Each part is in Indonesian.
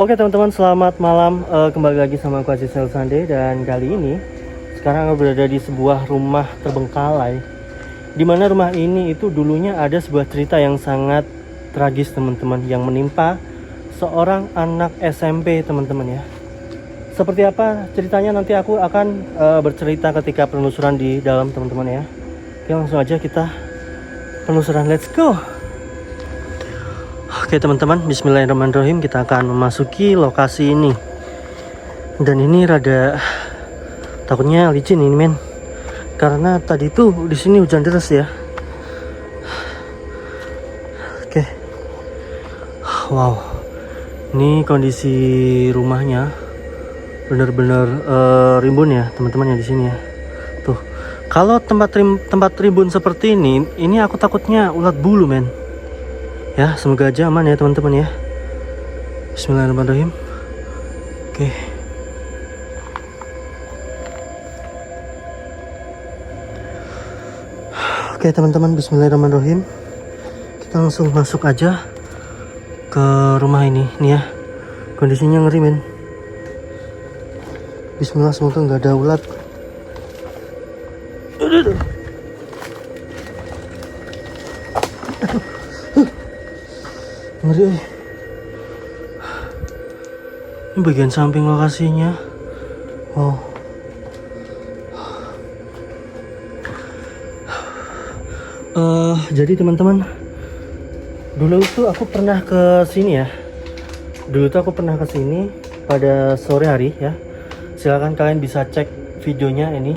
Oke teman-teman, selamat malam. Kembali lagi sama aku Aziz Sande. Dan kali ini sekarang aku berada di sebuah rumah terbengkalai, dimana rumah ini itu dulunya ada sebuah cerita yang sangat tragis teman-teman, yang menimpa seorang anak SMP teman-teman ya. Seperti apa ceritanya nanti aku akan bercerita ketika penelusuran di dalam teman-teman ya. Oke, langsung aja kita penelusuran, let's go. Oke teman-teman, bismillahirrahmanirrahim, kita akan memasuki lokasi ini. Dan ini rada takutnya licin ini men, karena tadi tuh di sini hujan deras ya. Oke, wow, ini kondisi rumahnya bener-bener rimbun ya teman-teman ya di sini ya. Tuh, kalau tempat rimbun seperti ini aku takutnya ulat bulu men. Ya, semoga aja aman ya teman-teman ya. Bismillahirrahmanirrahim. Oke. Oke teman-teman, bismillahirrahmanirrahim. Kita langsung masuk aja ke rumah ini nih ya. Kondisinya ngeri men. Bismillah, semoga nggak ada ulat. Ngeri. Ini bagian samping lokasinya. Wow. Jadi teman-teman, dulu tuh aku pernah ke sini ya. Dulu tuh aku pernah ke sini pada sore hari ya. Silahkan kalian bisa cek videonya ini.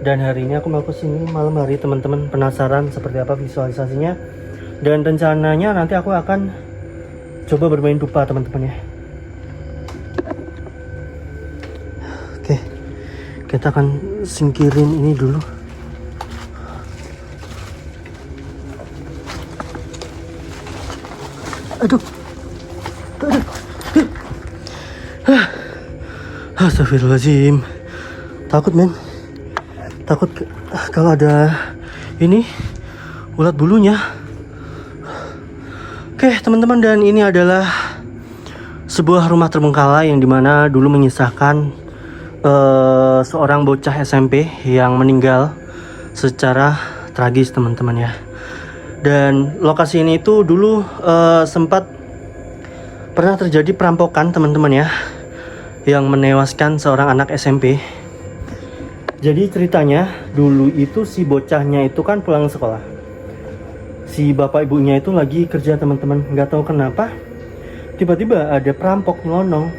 Dan hari ini aku mau ke sini malam hari teman-teman. Penasaran seperti apa visualisasinya? Dan rencananya nanti aku akan coba bermain dupa teman-teman ya. Oke, kita akan singkirin ini dulu. Aduh. Astagfirullahaladzim. Takut men. Takut kalau ada ini ulat bulunya. Oke teman-teman, dan ini adalah sebuah rumah terbengkalai yang dimana dulu menyisakan seorang bocah SMP yang meninggal secara tragis teman-teman ya. Dan lokasi ini itu dulu sempat pernah terjadi perampokan teman-teman ya, yang menewaskan seorang anak SMP. Jadi ceritanya dulu itu si bocahnya itu kan pulang sekolah. Si bapak ibunya itu lagi kerja teman-teman. Nggak tahu kenapa tiba-tiba ada perampok nyelonong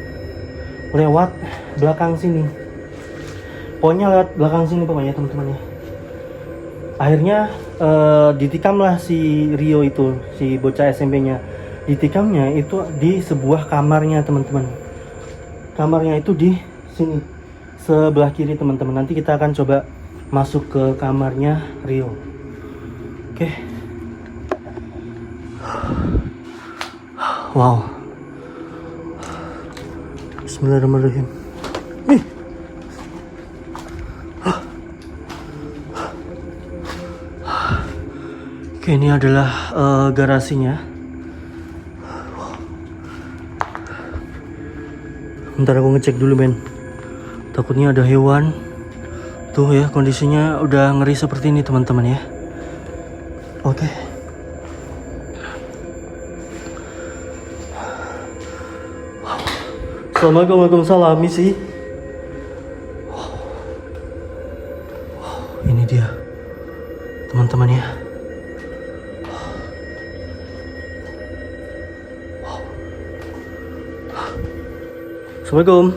lewat belakang sini. Pokoknya lewat belakang sini pokoknya teman-teman ya. Akhirnya ditikamlah si Rio itu, si bocah SMP-nya. Ditikamnya itu di sebuah kamarnya teman-teman. Kamarnya itu di sini sebelah kiri teman-teman. Nanti kita akan coba masuk ke kamarnya Rio. Oke. Wow. Bismillahirrahmanirrahim. Nih. Oke, ini adalah garasinya. Bentar aku ngecek dulu men. Takutnya ada hewan. Tuh ya, kondisinya udah ngeri seperti ini teman-teman ya. Oke. Assalamualaikum, waalaikumsalam misi. Ini dia teman-teman ya. Assalamualaikum.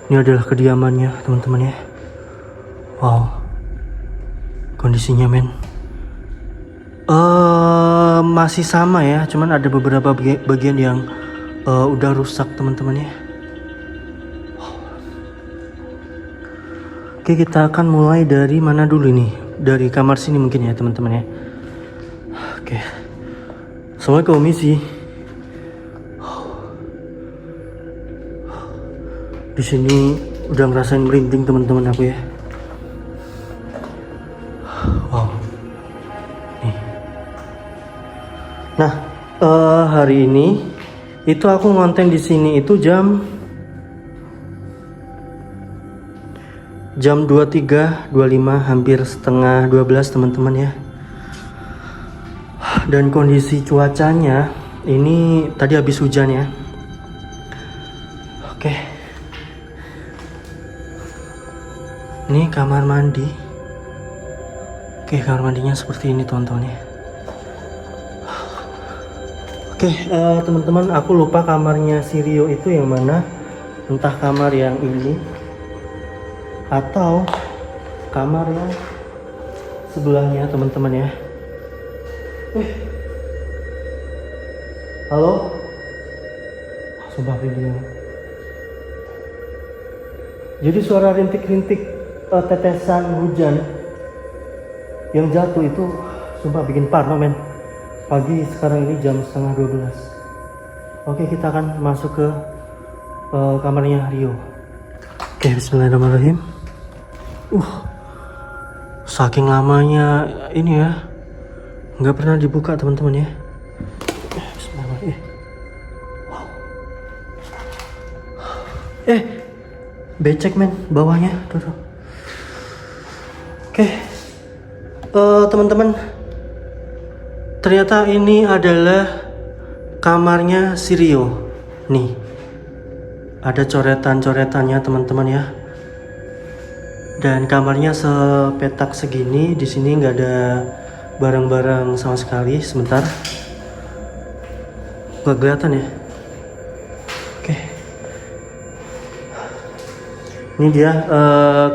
Ini adalah kediamannya teman-teman ya. Wow. Kondisinya men. Masih sama ya, cuman ada beberapa bagian yang udah rusak teman-teman ya. Oke, kita akan mulai dari mana dulu nih? Dari kamar sini mungkin ya teman-teman ya. Oke. Assalamualaikum misi. Di sini udah ngerasain merinding teman-teman aku ya. Wow. Nah, hari ini itu aku ngonten di sini itu jam 23.25, hampir setengah 12 teman-teman ya. Dan kondisi cuacanya ini tadi habis hujan ya. Oke. Ini kamar mandi. Oke, kamar mandinya seperti ini teman-teman ya. Oke, teman-teman, aku lupa kamarnya si Rio itu yang mana. Entah kamar yang ini atau kamar yang sebelahnya teman-teman ya. Halo? Sumpah video. Jadi suara rintik-rintik tetesan hujan yang jatuh itu sumpah bikin parno men. Pagi sekarang ini jam setengah 12. Oke, kita akan masuk ke kamarnya Rio. Oke, bismillahirrahmanirrahim. Saking lamanya ini ya, nggak pernah dibuka teman-teman ya. Bismillahirrahmanirrahim. Wow. Becek men bawahnya tuh. Oke, teman-teman, ternyata ini adalah kamarnya si Rio. Nih, ada coretan-coretannya teman-teman ya. Dan kamarnya sepetak segini, di sini nggak ada barang-barang sama sekali. Sebentar, nggak kelihatan ya. Oke, ini dia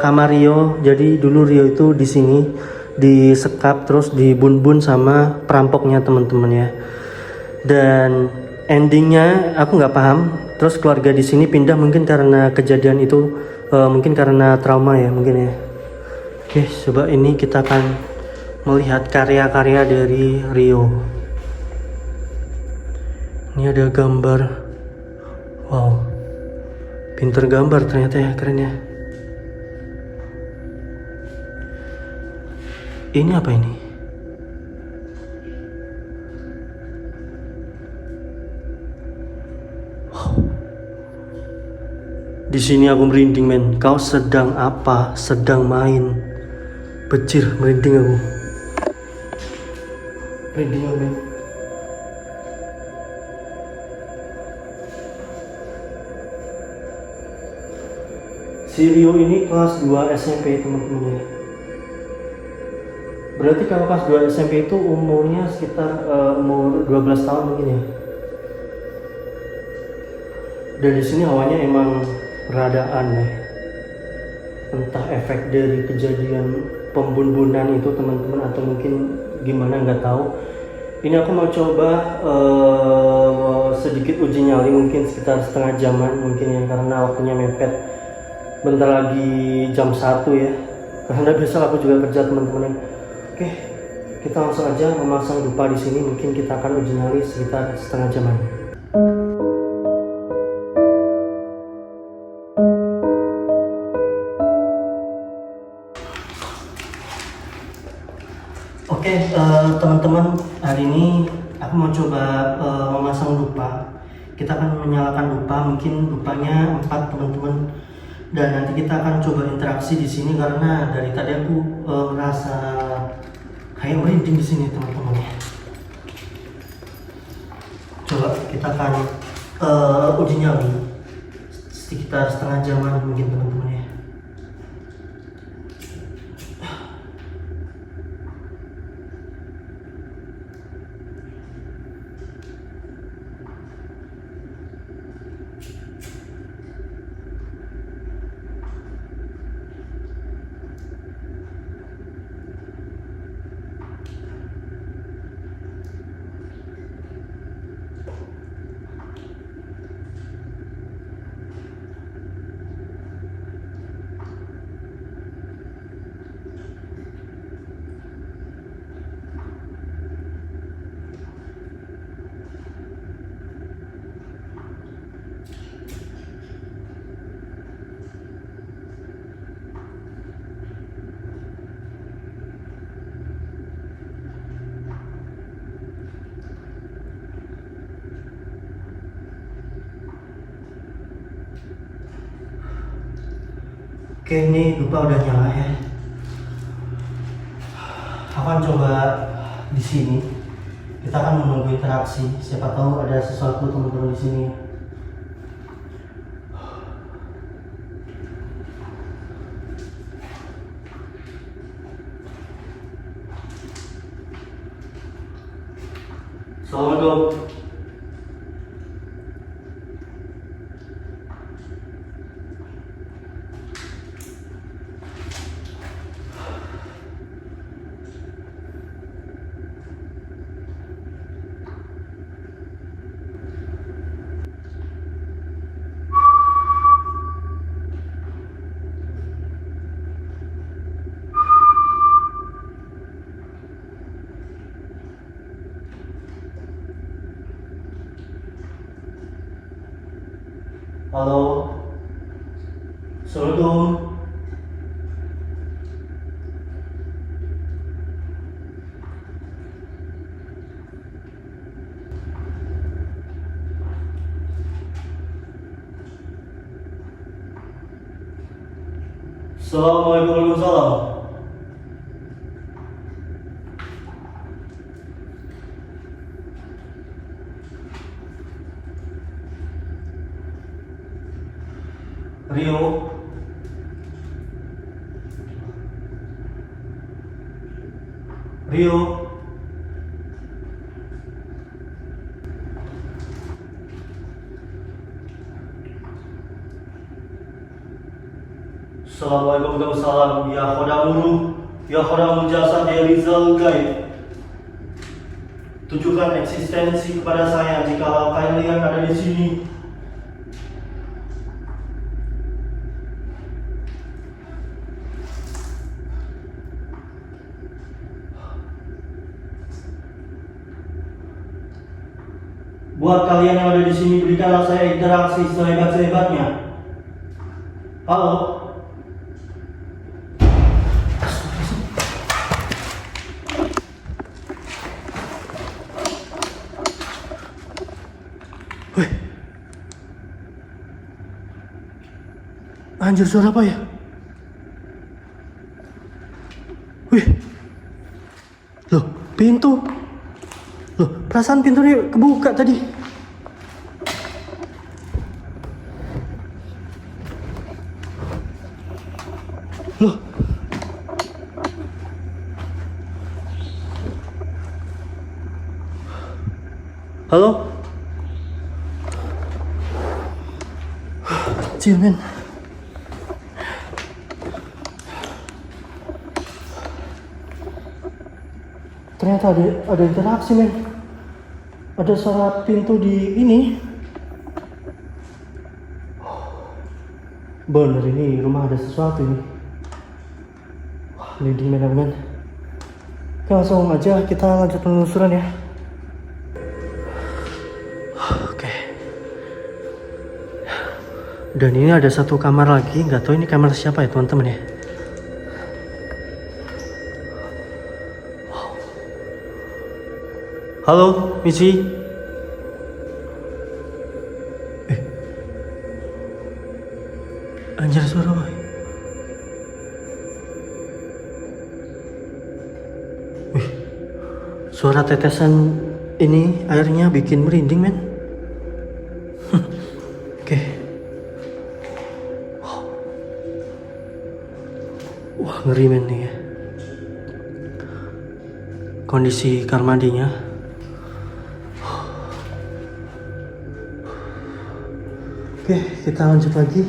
kamar Rio. Jadi dulu Rio itu di sini disekap terus dibun-bun sama perampoknya teman-teman ya. Dan endingnya aku nggak paham. Terus keluarga di sini pindah mungkin karena kejadian itu. Mungkin karena trauma ya mungkin ya. Oke, coba ini kita akan melihat karya-karya dari Rio. Ini ada gambar. Wow, pinter gambar ternyata ya, keren ya. Ini apa ini? Di sini aku merinding men. Kau sedang apa? Sedang main? Bejir, merinding aku. Merinding aku men. Si Rio ini kelas 2 SMP teman-teman ya. Berarti kalau kelas 2 SMP itu umurnya sekitar umur 12 tahun mungkin ya. Dan di sini hawanya emang rada aneh. Entah efek dari kejadian pembun-bunan itu teman-teman atau mungkin gimana nggak tahu. Ini aku mau coba sedikit uji nyali mungkin sekitar setengah jaman mungkin ya, karena waktunya mepet. Bentar lagi jam 1 ya. Karena besok aku juga kerja teman-teman. Oke, kita langsung aja memasang dupa di sini. Mungkin kita akan uji nyali sekitar setengah jaman. Oke, teman-teman, hari ini aku mau coba memasang dupa. Kita akan menyalakan dupa, mungkin dupanya 4 teman-teman. Dan nanti kita akan coba interaksi di sini karena dari tadi aku ngerasa kayak merinding di sini teman-teman ya. Coba kita akan uji nyali sekitar setengah jaman mungkin teman-teman ya. Oke, ini dupa udah nyala ya. Akan coba di sini. Kita akan menunggu interaksi. Siapa tahu ada sesuatu teman-teman di sini. Assalamualaikum. Halo. Assalamualaikum. Assalamualaikum warahmatullahi. Rio. Rio. Assalamualaikum warahmatullahi. Ya khodamuru, ya khodamul jasad ya rizal gaib. Tunjukkan eksistensi kepada saya jika kalian ada di sini. Buat kalian yang ada di sini, berikanlah saya interaksi sehebat-sehebatnya. Halo. Wih. Anjir, suara apa ya? Wih. Loh, pintu. Loh, perasaan pintu ini kebuka tadi. Loh. Halo? Kecil, men. Ternyata ada interaksi, men. Ada suara pintu di ini. Bener, ini rumah ada sesuatu ini. Wah, merinding, men. Oke, langsung aja kita lanjut penelusuran ya. Oke. Dan ini ada satu kamar lagi, nggak tahu ini kamar siapa ya teman-teman ya. Halo, Michi. Anjir, suara apa? Wih, suara tetesan ini airnya bikin merinding, men. Oke. Wah, ngeri, men nih ya. Kondisi kamar mandinya. Oke, kita lanjut lagi.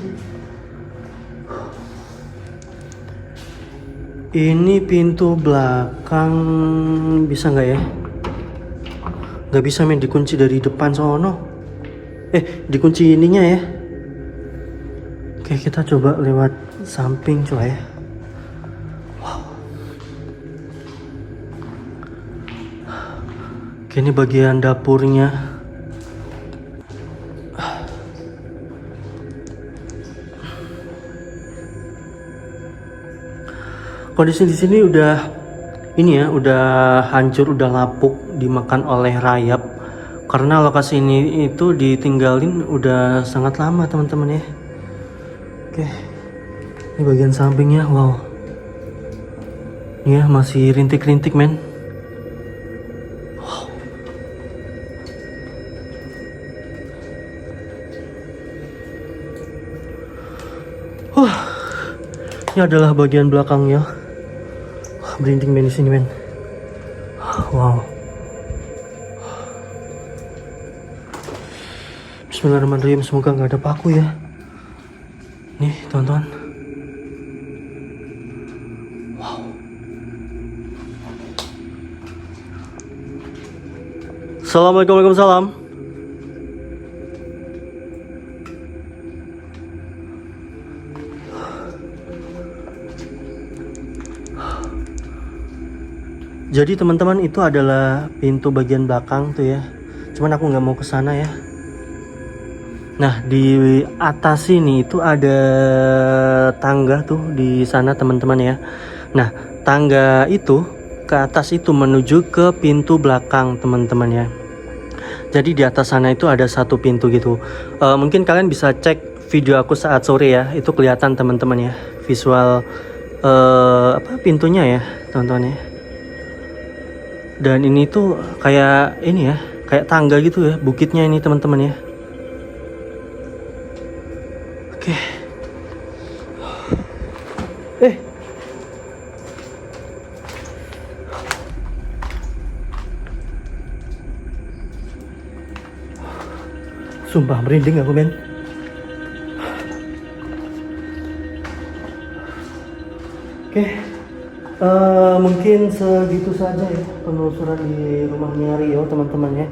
Ini pintu belakang bisa nggak ya? Nggak bisa, men, dikunci dari depan sono. Dikunci ininya ya. Oke, kita coba lewat samping coba ya. Wow. Oke, ini bagian dapurnya. Kondisi di sini udah hancur, udah lapuk, dimakan oleh rayap. Karena lokasi ini itu ditinggalin udah sangat lama, teman-teman ya. Oke. Ini bagian sampingnya, wow. Ini ya masih rintik-rintik men. Wow. Ini adalah bagian belakangnya. Wah, merinding men di sini men. Wow. Bismillahirrahmanirrahim, semoga nggak ada paku ya. Nih teman-teman. Wow. Assalamualaikum, waalaikumsalam. Jadi teman-teman, itu adalah pintu bagian belakang tuh ya. Cuman aku nggak mau ke sana ya. Nah, di atas sini itu ada tangga tuh di sana teman-teman ya. Nah, tangga itu ke atas itu menuju ke pintu belakang teman-teman ya. Jadi di atas sana itu ada satu pintu gitu. Mungkin kalian bisa cek video aku saat sore ya. Itu kelihatan teman-teman ya, visual pintunya ya teman-teman ya. Dan ini tuh kayak ini ya, kayak tangga gitu ya, bukitnya ini teman-teman ya. Oke. Sumpah merinding aku men. Oke. Mungkin segitu saja ya penelusuran di rumahnya Rio teman-teman ya.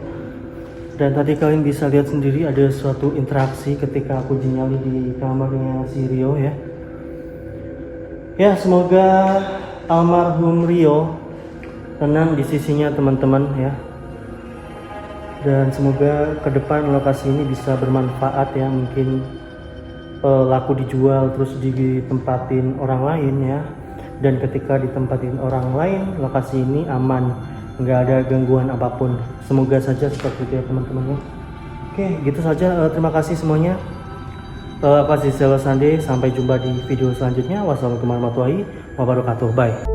Dan tadi kalian bisa lihat sendiri ada suatu interaksi ketika aku nyali di kamarnya si Rio ya. Ya, semoga almarhum Rio tenang di sisinya teman-teman ya. Dan semoga ke depan lokasi ini bisa bermanfaat ya, mungkin laku dijual terus ditempatin orang lain ya. Dan ketika ditempatin orang lain, lokasi ini aman, nggak ada gangguan apapun. Semoga saja seperti itu ya teman-teman ya. Oke, gitu saja. Terima kasih semuanya. Aku Aziz Sande, sampai jumpa di video selanjutnya. Wassalamualaikum warahmatullahi wabarakatuh. Bye.